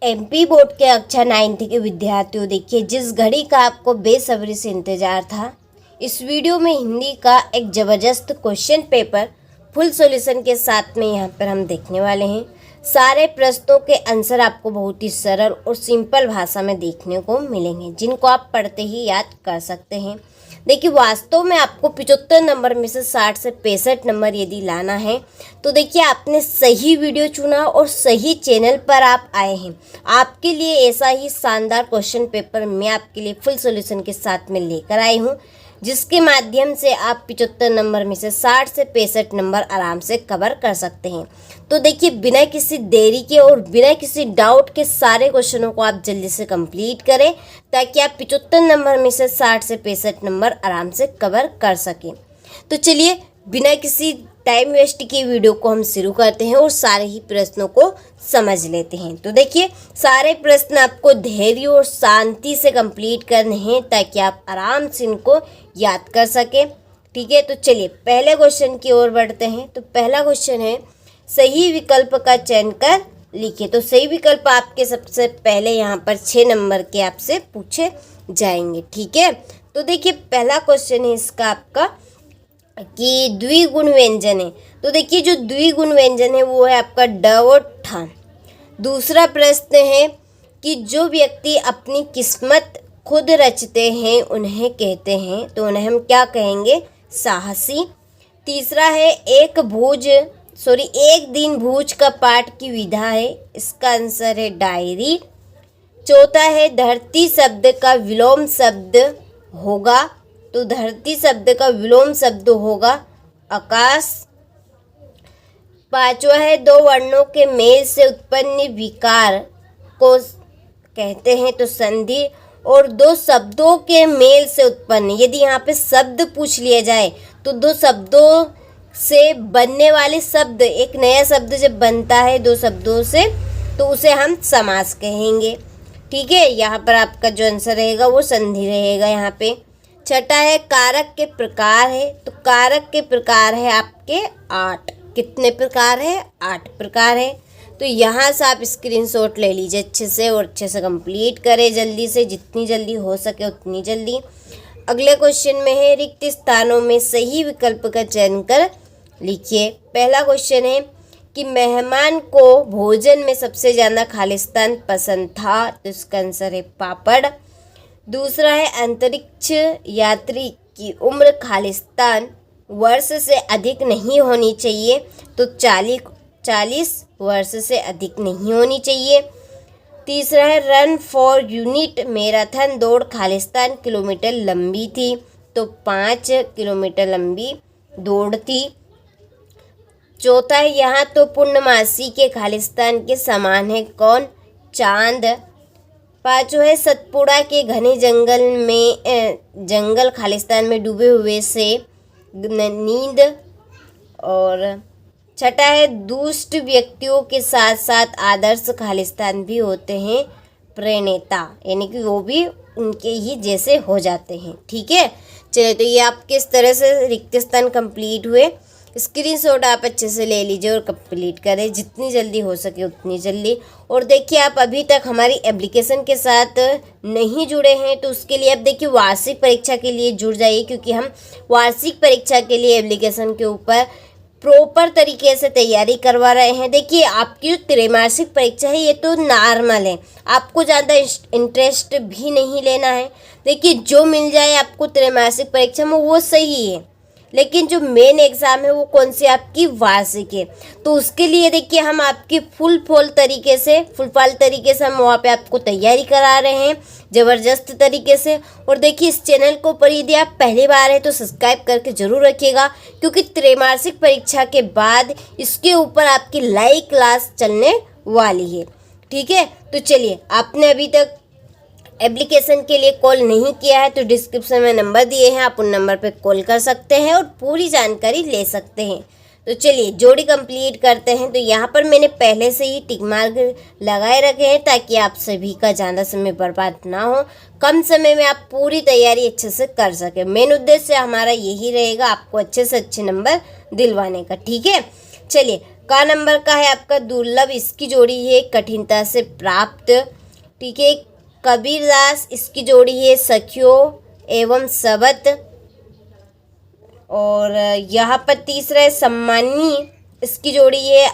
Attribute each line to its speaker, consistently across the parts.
Speaker 1: MP board के कक्षा 9th के विद्यार्थियों, देखिए जिस घड़ी का आपको बेसब्री से इंतज़ार था, इस वीडियो में हिंदी का एक ज़बरदस्त क्वेश्चन पेपर फुल सॉल्यूशन के साथ में यहाँ पर हम देखने वाले हैं। सारे प्रश्नों के आंसर आपको बहुत ही सरल और सिंपल भाषा में देखने को मिलेंगे, जिनको आप पढ़ते ही याद कर सकते हैं। देखिए वास्तव में आपको 75 नंबर में से 60 से 65 नंबर यदि लाना है तो देखिए आपने सही वीडियो चुना और सही चैनल पर आप आए हैं। आपके लिए ऐसा ही शानदार क्वेश्चन पेपर मैं आपके लिए फुल सॉल्यूशन के साथ में लेकर आई हूँ, जिसके माध्यम से आप 75 नंबर में से 60 से 65 नंबर आराम से कवर कर सकते हैं। तो देखिए बिना किसी देरी के और बिना किसी डाउट के सारे क्वेश्चनों को आप जल्दी से कंप्लीट करें, ताकि आप 75 नंबर में से 60 से 65 नंबर आराम से कवर कर सकें। तो चलिए बिना किसी टाइम वेस्ट की वीडियो को हम शुरू करते हैं और सारे ही प्रश्नों को समझ लेते हैं। तो देखिए सारे प्रश्न आपको धैर्य और शांति से कंप्लीट करने हैं, ताकि आप आराम से इनको याद कर सकें। ठीक है, तो चलिए पहले क्वेश्चन की ओर बढ़ते हैं। तो पहला क्वेश्चन है, सही विकल्प का चयन कर लिखिए। तो सही विकल्प आपके सबसे पहले यहाँ पर 6 नंबर के आपसे पूछे जाएंगे। ठीक है, तो देखिए पहला क्वेश्चन है इसका आपका कि द्विगुण व्यंजन है। तो देखिए जो द्विगुण व्यंजन है वो है आपका ड और ठ। दूसरा प्रश्न है कि जो व्यक्ति अपनी किस्मत खुद रचते हैं उन्हें कहते हैं, तो उन्हें हम क्या कहेंगे? साहसी। तीसरा है एक दिन भूज का पाठ की विधा है, इसका आंसर है डायरी। चौथा है धरती शब्द का विलोम शब्द होगा, तो धरती शब्द का विलोम शब्द होगा आकाश। पांचवा है दो वर्णों के मेल से उत्पन्न विकार को कहते हैं, तो संधि। और दो शब्दों के मेल से उत्पन्न, यदि यहाँ पे शब्द पूछ लिया जाए तो दो शब्दों से बनने वाले शब्द, एक नया शब्द जब बनता है दो शब्दों से, तो उसे हम समास कहेंगे। ठीक है, यहाँ पर आपका जो आंसर रहेगा वो संधि रहेगा यहाँ पे। छठा है कारक के प्रकार है, तो कारक के प्रकार है आपके 8। कितने प्रकार है? 8 प्रकार है। तो यहाँ से आप स्क्रीनशॉट ले लीजिए अच्छे से और अच्छे से कंप्लीट करें जल्दी से, जितनी जल्दी हो सके उतनी जल्दी। अगले क्वेश्चन में है रिक्त स्थानों में सही विकल्प का चयन कर लिखिए। पहला क्वेश्चन है कि मेहमान को भोजन में सबसे ज़्यादा खालिस्तान पसंद था, तो इसका आंसर है पापड़। दूसरा है अंतरिक्ष यात्री की उम्र खालिस्तान वर्ष से अधिक नहीं होनी चाहिए, तो 40 वर्ष से अधिक नहीं होनी चाहिए। तीसरा है रन फॉर यूनिट मैराथन दौड़ खालिस्तान किलोमीटर लंबी थी, तो 5 किलोमीटर लंबी दौड़ थी। चौथा है यहाँ तो पूर्णमासी के खालिस्तान के समान है, कौन? चांद। पांचवा है सतपुड़ा के घने जंगल खालिस्तान में डूबे हुए से नींद। और छठा है दुष्ट व्यक्तियों के साथ साथ आदर्श खालिस्तान भी होते हैं प्रणेता, यानी कि वो भी उनके ही जैसे हो जाते हैं। ठीक है, चलिए तो ये आप किस तरह से रिक्त स्थान कंप्लीट हुए, स्क्रीनशॉट आप अच्छे से ले लीजिए और कंप्लीट करें जितनी जल्दी हो सके उतनी जल्दी। और देखिए आप अभी तक हमारी एप्लीकेशन के साथ नहीं जुड़े हैं तो उसके लिए आप देखिए वार्षिक परीक्षा के लिए जुड़ जाइए, क्योंकि हम वार्षिक परीक्षा के लिए एप्लीकेशन के ऊपर प्रॉपर तरीके से तैयारी करवा रहे हैं। देखिए आपकी जो त्रैमासिक परीक्षा है ये तो नॉर्मल है, आपको ज़्यादा इंटरेस्ट भी नहीं लेना है। देखिए जो मिल जाए आपको त्रैमासिक परीक्षा में वो सही है, लेकिन जो मेन एग्ज़ाम है वो कौन सी? आपकी वार्षिक है। तो उसके लिए देखिए हम आपकी फुल फाल तरीके से हम वहाँ पे आपको तैयारी करा रहे हैं ज़बरदस्त तरीके से। और देखिए इस चैनल को पर यदि आप पहली बार है तो सब्सक्राइब करके ज़रूर रखिएगा, क्योंकि त्रैमासिक परीक्षा के बाद इसके ऊपर आपकी लाइव क्लास चलने वाली है। ठीक है, तो चलिए आपने अभी तक एप्लीकेशन के लिए कॉल नहीं किया है तो डिस्क्रिप्शन में नंबर दिए हैं, आप उन नंबर पे कॉल कर सकते हैं और पूरी जानकारी ले सकते हैं। तो चलिए जोड़ी कंप्लीट करते हैं। तो यहाँ पर मैंने पहले से ही टिक मार्क लगाए रखे हैं, ताकि आप सभी का ज़्यादा समय बर्बाद ना हो, कम समय में आप पूरी तैयारी अच्छे से कर सकें। मेन उद्देश्य हमारा यही रहेगा, आपको अच्छे से अच्छे नंबर दिलवाने का। ठीक है, चलिए का नंबर का है आपका दुर्लभ, इसकी जोड़ी है कठिनता से प्राप्त। ठीक है, कबीरदास, इसकी जोड़ी है सखियों एवं सबत। और यहाँ पर तीसरा है सम्मानी, इसकी जोड़ी है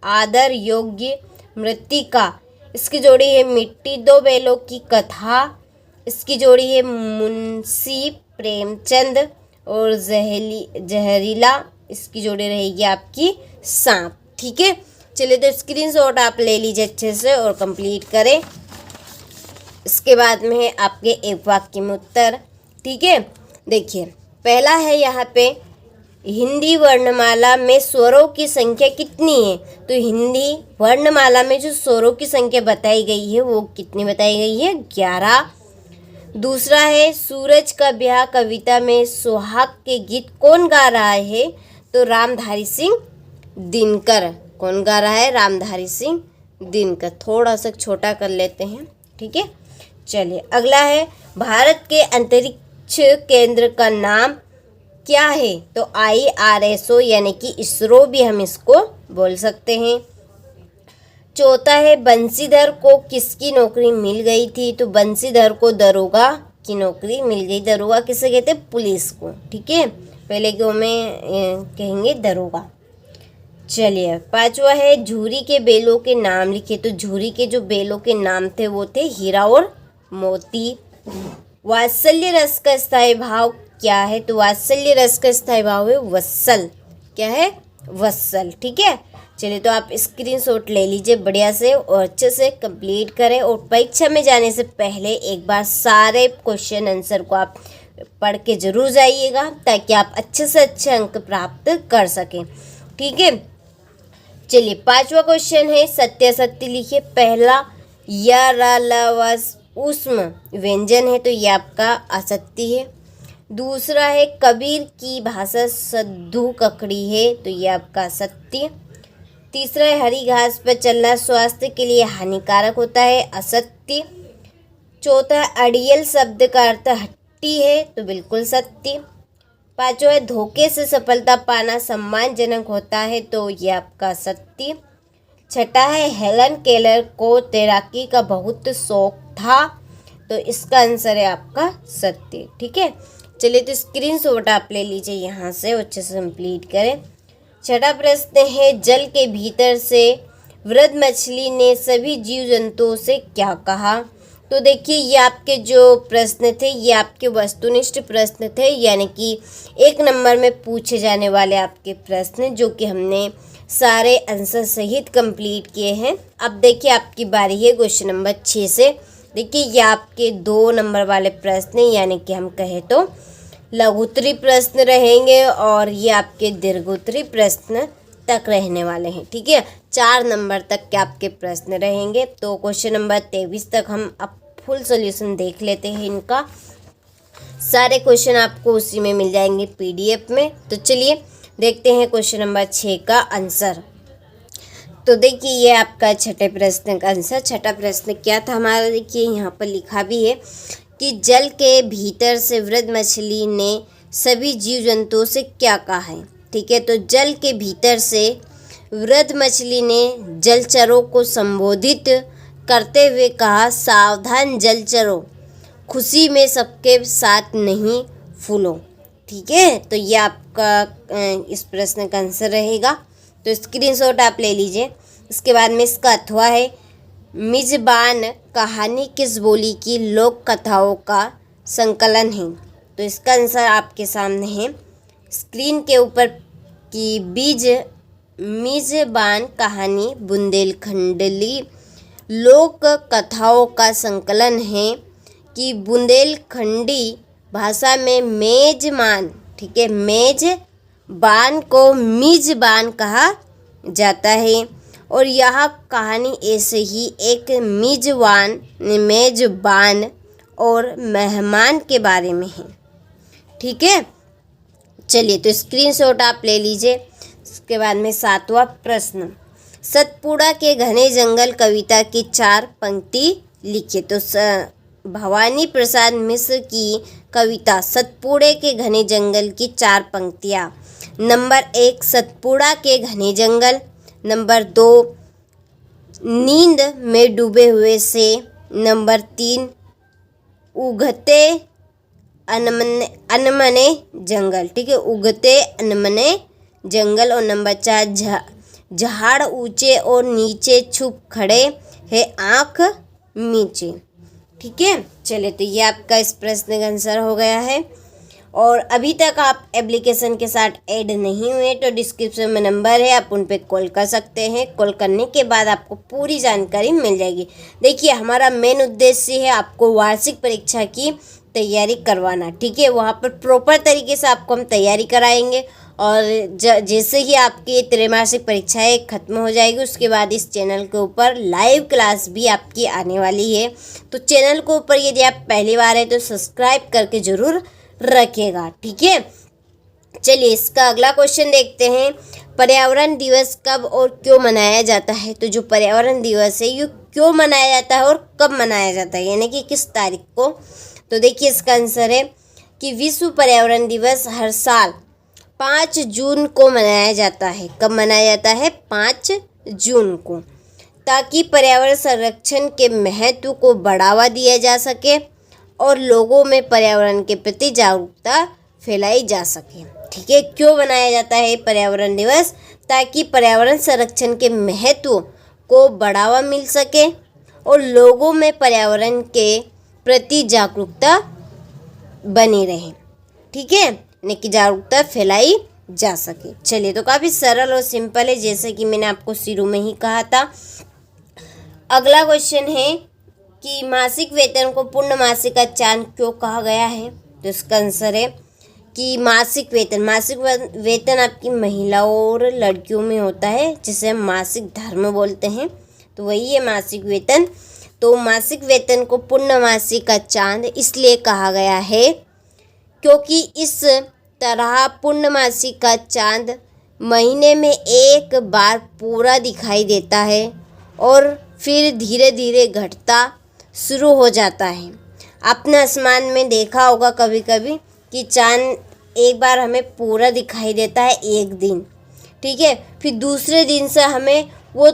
Speaker 1: आदर योग्य। मृत्तिका, इसकी जोड़ी है मिट्टी। दो बैलों की कथा, इसकी जोड़ी है मुंशी प्रेमचंद। और जहरीला, इसकी जोड़ी रहेगी आपकी सांप। ठीक है, चलिए तो स्क्रीनशॉट आप ले लीजिए अच्छे से और कंप्लीट करें। इसके बाद में है आपके एक वाक्य में उत्तर। ठीक है, देखिए पहला है यहाँ पे हिंदी वर्णमाला में स्वरों की संख्या कितनी है। तो हिंदी वर्णमाला में जो स्वरों की संख्या बताई गई है वो कितनी बताई गई है, 11। दूसरा है सूरज का ब्याह कविता में सुहाग के गीत कौन गा रहा है। तो रामधारी सिंह दिनकर। कौन गा रहा है, रामधारी सिंह दिनकर। थोड़ा सा छोटा कर लेते हैं। ठीक है, चलिए अगला है भारत के अंतरिक्ष केंद्र का नाम क्या है। तो IRSO यानी कि इसरो भी हम इसको बोल सकते हैं। चौथा है बंशीधर को किसकी नौकरी मिल गई थी। तो बंशीधर को दरोगा की नौकरी मिल गई। दरोगा किसे कहते हैं, पुलिस को। ठीक है, पहले के में कहेंगे दरोगा। चलिए पांचवा है झूरी के बेलों के नाम लिखे। तो झूरी के जो बेलों के नाम थे वो थे हीरा और मोती। वात्सल्य रस का स्थायी भाव क्या है। तो वात्सल्य रस का स्थायी भाव है वत्सल। क्या है, वत्सल। ठीक है, चलिए तो आप स्क्रीनशॉट ले लीजिए बढ़िया से और अच्छे से कंप्लीट करें। और परीक्षा में जाने से पहले एक बार सारे क्वेश्चन आंसर को आप पढ़ के जरूर जाइएगा ताकि आप अच्छे से अच्छे अंक प्राप्त कर सकें। ठीक है, चलिए पांचवा क्वेश्चन है सत्यासत्य लिखिए। पहला या रा उष्म व्यंजन है, तो ये आपका असत्य है। दूसरा है कबीर की भाषा सद्दू ककड़ी है, तो ये आपका सत्य। तीसरा है हरी घास पर चलना स्वास्थ्य के लिए हानिकारक होता है, असत्य। चौथा है अड़ियल शब्द का अर्थ हट्टी है, तो बिल्कुल सत्य। पांचवा है धोखे से सफलता पाना सम्मानजनक होता है, तो ये आपका सत्य। छठा है हेलन केलर को तैराकी का बहुत शौक था, तो इसका आंसर है आपका सत्य। ठीक है, चलिए तो स्क्रीनशॉट आप ले लीजिए यहाँ से अच्छे से कंप्लीट करें। छठा प्रश्न है जल के भीतर से वृद्ध मछली ने सभी जीव जंतुओं से क्या कहा। तो देखिए ये आपके जो प्रश्न थे ये आपके वस्तुनिष्ठ प्रश्न थे, यानी कि 1 नंबर में पूछे जाने वाले आपके प्रश्न जो कि हमने सारे आंसर सहित कंप्लीट किए हैं। अब देखिए आपकी बारी है क्वेश्चन नंबर 6 से। देखिए ये आपके 2 नंबर वाले प्रश्न यानी कि हम कहें तो लघुत्तरी प्रश्न रहेंगे और ये आपके दीर्घोत्तरी प्रश्न तक रहने वाले हैं। ठीक है, 4 नंबर तक के आपके प्रश्न रहेंगे। तो क्वेश्चन नंबर 23 तक हम अब फुल सॉल्यूशन देख लेते हैं इनका। सारे क्वेश्चन आपको उसी में मिल जाएंगे PDF में। तो चलिए देखते हैं क्वेश्चन नंबर 6 का आंसर। तो देखिए ये आपका छठे प्रश्न का आंसर। छठा प्रश्न क्या था हमारा, देखिए यहाँ पर लिखा भी है कि जल के भीतर से वृद्ध मछली ने सभी जीव जंतुओं से क्या कहा है। ठीक है, तो जल के भीतर से वृद्ध मछली ने जलचरों को संबोधित करते हुए कहा, सावधान जलचरों, खुशी में सबके साथ नहीं फूलो। ठीक है, तो ये आपका इस प्रश्न का आंसर रहेगा। तो स्क्रीनशॉट आप ले लीजिए। इसके बाद में इसका अथवा है मिज़बान कहानी किस बोली की लोक कथाओं का संकलन है। तो इसका आंसर आपके सामने है स्क्रीन के ऊपर कि मिज़बान कहानी बुंदेलखंडी लोक कथाओं का संकलन है कि बुंदेलखंडी भाषा में मेजबान, ठीक है, मेजबान को मिज़बान कहा जाता है। और यह कहानी ऐसे ही एक मेजबान और मेहमान के बारे में है। ठीक है, चलिए तो स्क्रीनशॉट आप ले लीजिए। इसके बाद में 7वां प्रश्न, सतपुड़ा के घने जंगल कविता की 4 पंक्ति लिखिए। तो भवानी प्रसाद मिश्र की कविता सतपुड़े के घने जंगल की 4 पंक्तियाँ। नंबर 1 सतपुड़ा के घने जंगल, नंबर 2 नींद में डूबे हुए से, नंबर 3 उगते अनमने जंगल, ठीक है, उगते अनमने जंगल। और नंबर 4 झाड़ ऊंचे और नीचे छुप खड़े है आँख नीचे, ठीक है। चलिए, तो ये आपका इस प्रश्न का आंसर हो गया है। और अभी तक आप एप्लीकेशन के साथ ऐड नहीं हुए तो डिस्क्रिप्शन में नंबर है, आप उन पे कॉल कर सकते हैं। कॉल करने के बाद आपको पूरी जानकारी मिल जाएगी। देखिए, हमारा मेन उद्देश्य है आपको वार्षिक परीक्षा की तैयारी करवाना, ठीक है। वहाँ पर प्रॉपर तरीके से आपको हम तैयारी कराएंगे। और जैसे ही आपकी त्रैमासिक परीक्षाएं खत्म हो जाएगी, उसके बाद इस चैनल के ऊपर लाइव क्लास भी आपकी आने वाली है। तो चैनल के ऊपर यदि आप पहली बार है तो सब्सक्राइब करके ज़रूर रखिएगा, ठीक है। चलिए, इसका अगला क्वेश्चन देखते हैं। पर्यावरण दिवस कब और क्यों मनाया जाता है? तो जो पर्यावरण दिवस है ये क्यों मनाया जाता है और कब मनाया जाता है, यानी कि किस तारीख को? तो देखिए, इसका आंसर है कि विश्व पर्यावरण दिवस हर साल 5 जून को मनाया जाता है। कब मनाया जाता है? 5 जून को, ताकि पर्यावरण संरक्षण के महत्व को बढ़ावा दिया जा सके और लोगों में पर्यावरण के प्रति जागरूकता फैलाई जा सके, ठीक है। क्यों मनाया जाता है पर्यावरण दिवस? ताकि पर्यावरण संरक्षण के महत्व को बढ़ावा मिल सके और लोगों में पर्यावरण के प्रति जागरूकता बनी रहे, ठीक है, यानी कि जागरूकता फैलाई जा सके। चलिए, तो काफ़ी सरल और सिंपल है, जैसे कि मैंने आपको शुरू में ही कहा था। अगला क्वेश्चन है कि मासिक वेतन को पूर्णमासिक का चांद क्यों कहा गया है? तो इसका आंसर है कि मासिक वेतन आपकी महिलाओं और लड़कियों में होता है, जिसे हम मासिक धर्म बोलते हैं, तो वही है मासिक वेतन। तो मासिक वेतन को पूर्णमासिक का चांद इसलिए कहा गया है क्योंकि इस तरह पूर्णमासिक का चांद महीने में एक बार पूरा दिखाई देता है और फिर धीरे धीरे घटता शुरू हो जाता है। आपने आसमान में देखा होगा कभी कभी कि चांद एक बार हमें पूरा दिखाई देता है एक दिन, ठीक है, फिर दूसरे दिन से हमें वो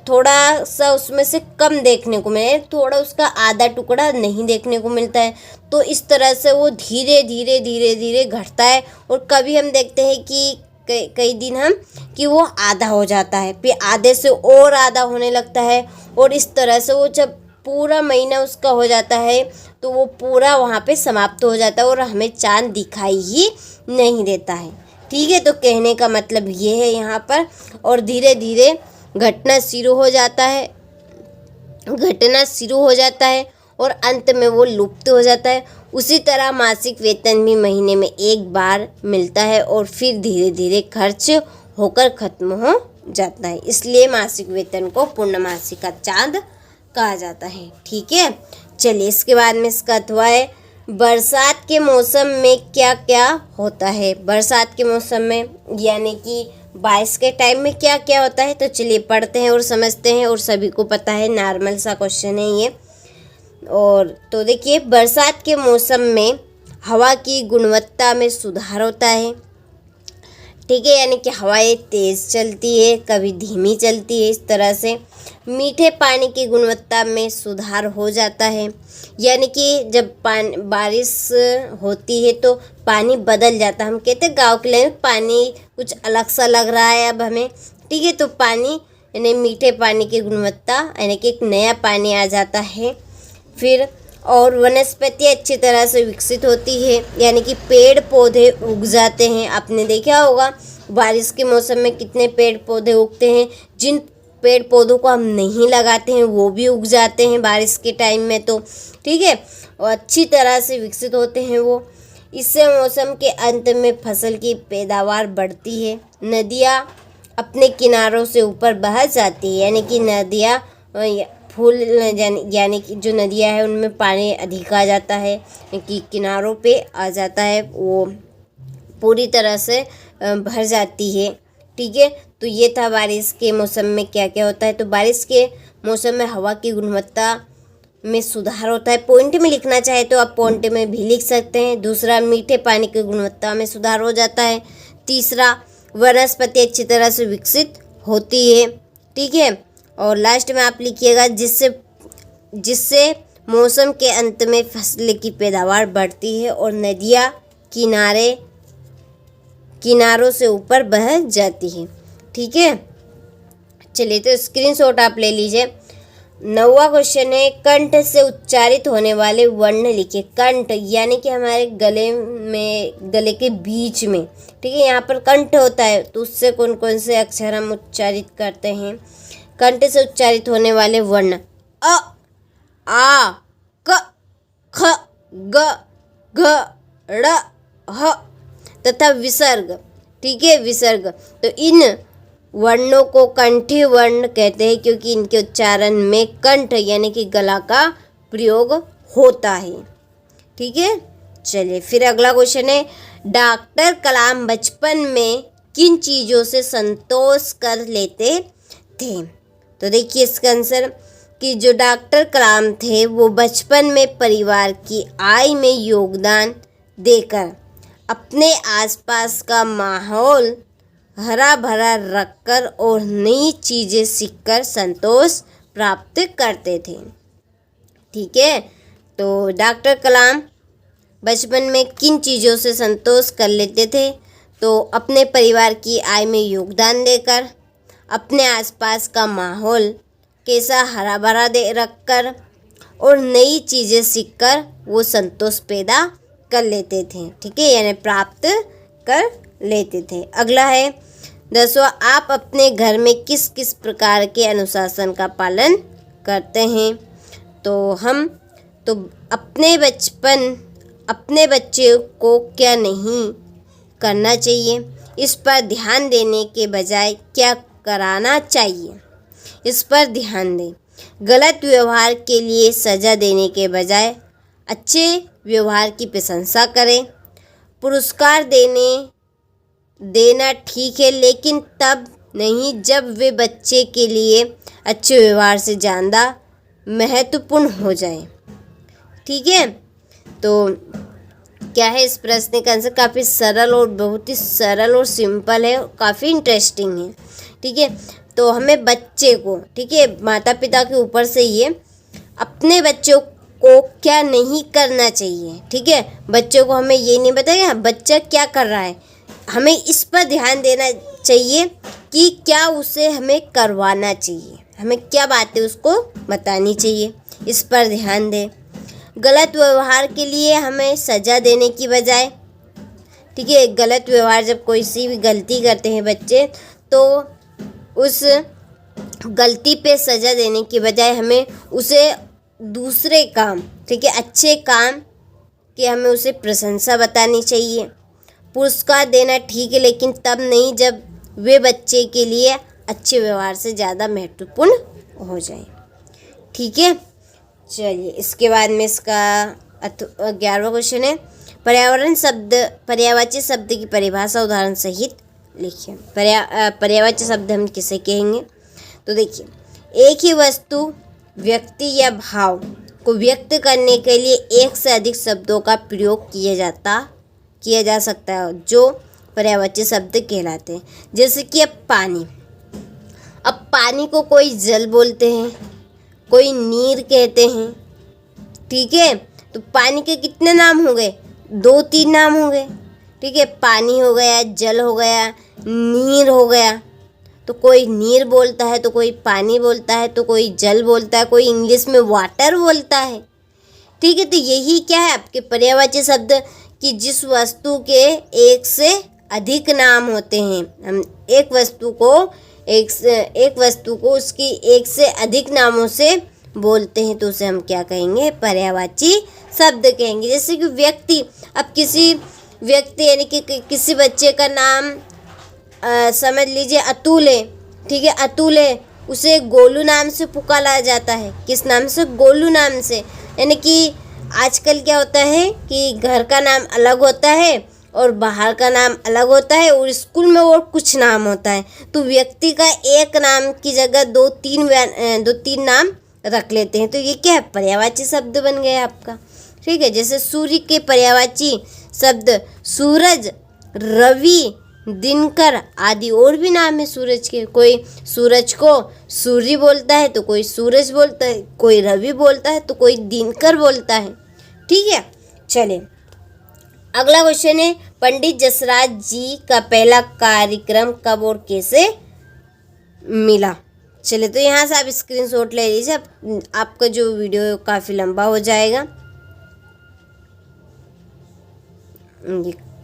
Speaker 1: थोड़ा सा उसमें से कम देखने को मिले, थोड़ा उसका आधा टुकड़ा नहीं देखने को मिलता है। तो इस तरह से वो धीरे धीरे घटता है और कभी हम देखते हैं कि कई दिन हम कि वो आधा हो जाता है, फिर आधे से और आधा होने लगता है और इस तरह से वो जब पूरा महीना उसका हो जाता है तो वो पूरा वहाँ पे समाप्त हो जाता है और हमें चांद दिखाई ही नहीं देता है, ठीक है। तो कहने का मतलब ये है यहाँ पर, और धीरे धीरे घटना शुरू हो जाता है और अंत में वो लुप्त हो जाता है। उसी तरह मासिक वेतन भी महीने में एक बार मिलता है और फिर धीरे धीरे खर्च होकर खत्म हो जाता है, इसलिए मासिक वेतन को पूर्णमासिक का चांद कहा जाता है, ठीक है। चलिए, इसके बाद में इसका अथवा है बरसात के मौसम में क्या क्या होता है? बरसात के मौसम में यानी कि बारिश के टाइम में क्या क्या होता है? तो चलिए पढ़ते हैं और समझते हैं, और सभी को पता है, नॉर्मल सा क्वेश्चन है ये। और तो देखिए, बरसात के मौसम में हवा की गुणवत्ता में सुधार होता है, ठीक है, यानी कि हवाएं तेज़ चलती है, कभी धीमी चलती है, इस तरह से। मीठे पानी की गुणवत्ता में सुधार हो जाता है, यानी कि जब बारिश होती है तो पानी बदल जाता है। हम कहते हैं गाँव के लिए पानी कुछ अलग सा लग रहा है अब हमें, ठीक है, तो पानी यानी मीठे पानी की गुणवत्ता यानी कि एक नया पानी आ जाता है। फिर और वनस्पति अच्छी तरह से विकसित होती है, यानी कि पेड़ पौधे उग जाते हैं। आपने देखा होगा बारिश के मौसम में कितने पेड़ पौधे उगते हैं, जिन पेड़ पौधों को हम नहीं लगाते हैं वो भी उग जाते हैं बारिश के टाइम में, तो ठीक है, और अच्छी तरह से विकसित होते हैं वो। इससे मौसम के अंत में फसल की पैदावार बढ़ती है। नदियाँ अपने किनारों से ऊपर बह जाती है, यानी कि नदियाँ फूल यानी कि जो नदियाँ है उनमें पानी अधिक आ जाता है, कि किनारों पे आ जाता है, वो पूरी तरह से भर जाती है, ठीक है। तो ये था बारिश के मौसम में क्या क्या होता है। तो बारिश के मौसम में हवा की गुणवत्ता में सुधार होता है। पॉइंट में लिखना चाहे तो आप पॉइंट में भी लिख सकते हैं। दूसरा, मीठे पानी की गुणवत्ता में सुधार हो जाता है। तीसरा, वनस्पति अच्छी तरह से विकसित होती है। ठीक है, और लास्ट में आप लिखिएगा जिससे मौसम के अंत में फसल की पैदावार बढ़ती है और नदियाँ किनारों से ऊपर बह जाती है। ठीक है, चलिए तो स्क्रीनशॉट आप ले लीजिए। 9वां क्वेश्चन है, कंठ से उच्चारित होने वाले वर्ण लिखिए। कंठ यानी कि हमारे गले के बीच में, ठीक है, यहाँ पर कंठ होता है, तो उससे कौन कौन से अक्षर हम उच्चारित करते हैं। कंठ से उच्चारित होने वाले वर्ण अ, आ, क, ख, ग, घ, ड़, ह तथा विसर्ग। ठीक है, विसर्ग। तो इन वर्णों को कंठी वर्ण कहते हैं क्योंकि इनके उच्चारण में कंठ यानी कि गला का प्रयोग होता है। ठीक है, चलिए फिर अगला क्वेश्चन है, डॉक्टर कलाम बचपन में किन चीज़ों से संतोष कर लेते थे। तो देखिए इसका आंसर कि जो डॉक्टर कलाम थे वो बचपन में परिवार की आय में योगदान देकर अपने आसपास का माहौल हरा भरा रखकर और नई चीज़ें सीखकर संतोष प्राप्त करते थे। ठीक है, तो डॉक्टर कलाम बचपन में किन चीज़ों से संतोष कर लेते थे, तो अपने परिवार की आय में योगदान देकर, अपने आसपास का माहौल कैसा हरा भरा दे रखकर और नई चीज़ें सीखकर वो संतोष पैदा कर लेते थे। ठीक है, यानी प्राप्त कर लेते थे। अगला है 10वां, आप अपने घर में किस किस प्रकार के अनुशासन का पालन करते हैं। तो हम तो अपने बच्चे को क्या नहीं करना चाहिए, इस पर ध्यान देने के बजाय क्या कराना चाहिए, इस पर ध्यान दें। गलत व्यवहार के लिए सज़ा देने के बजाय अच्छे व्यवहार की प्रशंसा करें। पुरस्कार देना ठीक है, लेकिन तब नहीं जब वे बच्चे के लिए अच्छे व्यवहार से ज़्यादा महत्वपूर्ण हो जाए। ठीक है, तो क्या है इस प्रश्न का आंसर, काफ़ी सरल और बहुत ही सरल और सिंपल है, काफ़ी इंटरेस्टिंग है। ठीक है, तो हमें बच्चे को, ठीक है, माता पिता के ऊपर से ये अपने बच्चों को क्या नहीं करना चाहिए। ठीक है, बच्चों को हमें ये नहीं बताया बच्चा क्या कर रहा है, हमें इस पर ध्यान देना चाहिए कि क्या उसे हमें करवाना चाहिए, हमें क्या बातें उसको बतानी चाहिए, इस पर ध्यान दें। गलत व्यवहार के लिए हमें सज़ा देने की बजाय, ठीक है, गलत व्यवहार जब कोई सी भी गलती करते हैं बच्चे, तो उस गलती पे सज़ा देने की बजाय हमें उसे दूसरे काम, ठीक है, अच्छे काम की हमें उसे प्रशंसा बतानी चाहिए। पुरस्कार देना ठीक है, लेकिन तब नहीं जब वे बच्चे के लिए अच्छे व्यवहार से ज़्यादा महत्वपूर्ण हो जाए। ठीक है, चलिए इसके बाद में इसका 11वां क्वेश्चन है, पर्यायवाची शब्द की परिभाषा उदाहरण सहित लिखिए। पर्यायवाची शब्द हम किसे कहेंगे। तो देखिए, एक ही वस्तु, व्यक्ति या भाव को व्यक्त करने के लिए एक से अधिक शब्दों का प्रयोग किया जा सकता है जो पर्यायवाची शब्द कहलाते हैं। जैसे कि अब पानी को कोई जल बोलते हैं, कोई नीर कहते हैं। ठीक है, तो पानी के कितने नाम हो गए, 2-3 नाम हो गए। ठीक है, पानी हो गया, जल हो गया, नीर हो गया। तो कोई नीर बोलता है, तो कोई पानी बोलता है, तो कोई जल बोलता है, कोई इंग्लिश में वाटर बोलता है। ठीक है, तो यही क्या है आपके पर्यायवाची शब्द कि जिस वस्तु के एक से अधिक नाम होते हैं, हम एक वस्तु को उसकी एक से अधिक नामों से बोलते हैं, तो उसे हम क्या कहेंगे, पर्यायवाची शब्द कहेंगे। जैसे कि व्यक्ति, अब किसी व्यक्ति यानी कि किसी बच्चे का नाम समझ लीजिए अतुल है। ठीक है, अतुल है, उसे गोलू नाम से पुकारा जाता है। किस नाम से, गोलू नाम से। यानी कि आजकल क्या होता है कि घर का नाम अलग होता है और बाहर का नाम अलग होता है और स्कूल में और कुछ नाम होता है, तो व्यक्ति का एक नाम की जगह 2-3 नाम रख लेते हैं। तो ये क्या है, पर्यायवाची शब्द बन गया आपका। ठीक है, जैसे सूर्य के पर्यायवाची शब्द सूरज, रवि, दिनकर आदि और भी नाम है सूरज के। कोई सूरज को सूर्य बोलता है तो कोई सूरज बोलता है, कोई रवि बोलता है तो कोई दिनकर बोलता है। ठीक है, चलिए अगला क्वेश्चन है, पंडित जसराज जी का पहला कार्यक्रम कब और कैसे मिला। चलिए तो यहाँ से आप स्क्रीनशॉट ले लीजिए, आपका जो वीडियो काफ़ी लंबा हो जाएगा।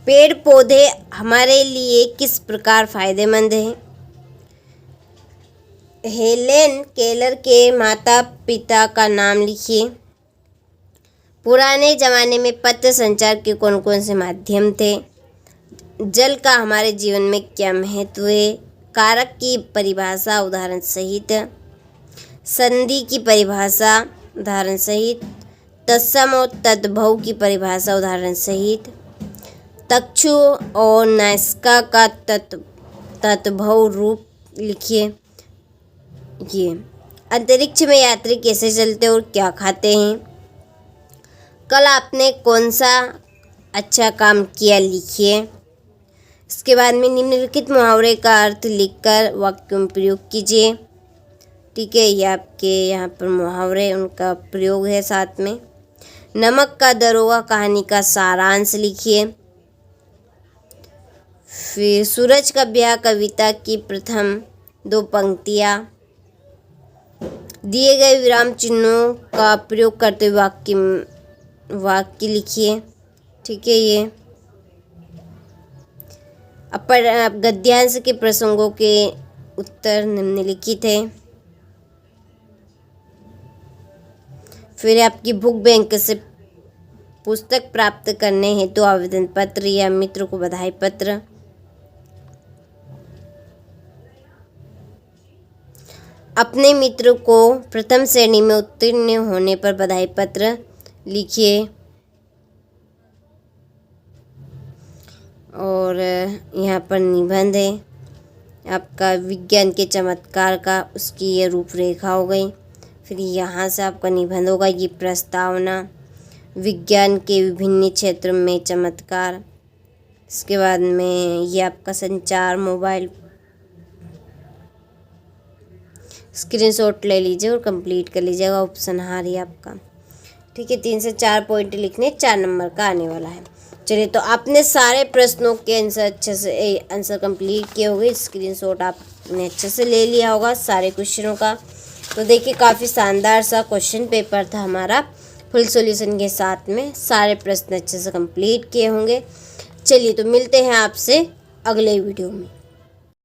Speaker 1: पेड़ पौधे हमारे लिए किस प्रकार फायदेमंद हैं। हेलेन केलर के माता पिता का नाम लिखिए। पुराने ज़माने में पत्र संचार के कौन कौन से माध्यम थे। जल का हमारे जीवन में क्या महत्व है। कारक की परिभाषा उदाहरण सहित। संधि की परिभाषा उदाहरण सहित। तत्सम और तद्भव की परिभाषा उदाहरण सहित। तक्षु और नासिका का तद्भव रूप लिखिए। ये अंतरिक्ष में यात्री कैसे चलते और क्या खाते हैं। कल आपने कौन सा अच्छा काम किया लिखिए। इसके बाद में निम्नलिखित मुहावरे का अर्थ लिखकर वाक्यों में प्रयोग कीजिए। ठीक है, ये आपके यहाँ पर मुहावरे उनका प्रयोग है। साथ में नमक का दरोगा कहानी का सारांश लिखिए। फिर सूरज का ब्याह कविता की प्रथम 2 पंक्तियाँ। दिए गए विराम चिन्हों का प्रयोग करते हुए वाक्य लिखिए। ठीक है, ये गद्यांश के प्रसंगों के उत्तर निम्नलिखित है। फिर आपकी बुक बैंक से पुस्तक प्राप्त करने हेतु तो आवेदन पत्र या मित्र को बधाई पत्र। अपने मित्र को प्रथम श्रेणी में उत्तीर्ण होने पर बधाई पत्र लिखिए। और यहाँ पर निबंध है आपका विज्ञान के चमत्कार का, उसकी ये रूपरेखा हो गई। फिर यहाँ से आपका निबंध होगा ये प्रस्तावना, विज्ञान के विभिन्न क्षेत्रों में चमत्कार। इसके बाद में ये आपका संचार मोबाइल। स्क्रीनशॉट ले लीजिए और कंप्लीट कर लीजिएगा। ऑप्शन हारी आपका। ठीक है, 3 से 4 पॉइंट लिखने, 4 नंबर का आने वाला है। चलिए तो आपने सारे प्रश्नों के आंसर अच्छे से आंसर कंप्लीट किए होंगे। स्क्रीनशॉट आपने अच्छे से ले लिया होगा सारे क्वेश्चनों का। तो देखिए काफ़ी शानदार सा क्वेश्चन पेपर था हमारा, फुल सॉल्यूशन के साथ में सारे प्रश्न अच्छे से कंप्लीट किए होंगे। चलिए तो मिलते हैं आपसे अगले वीडियो में।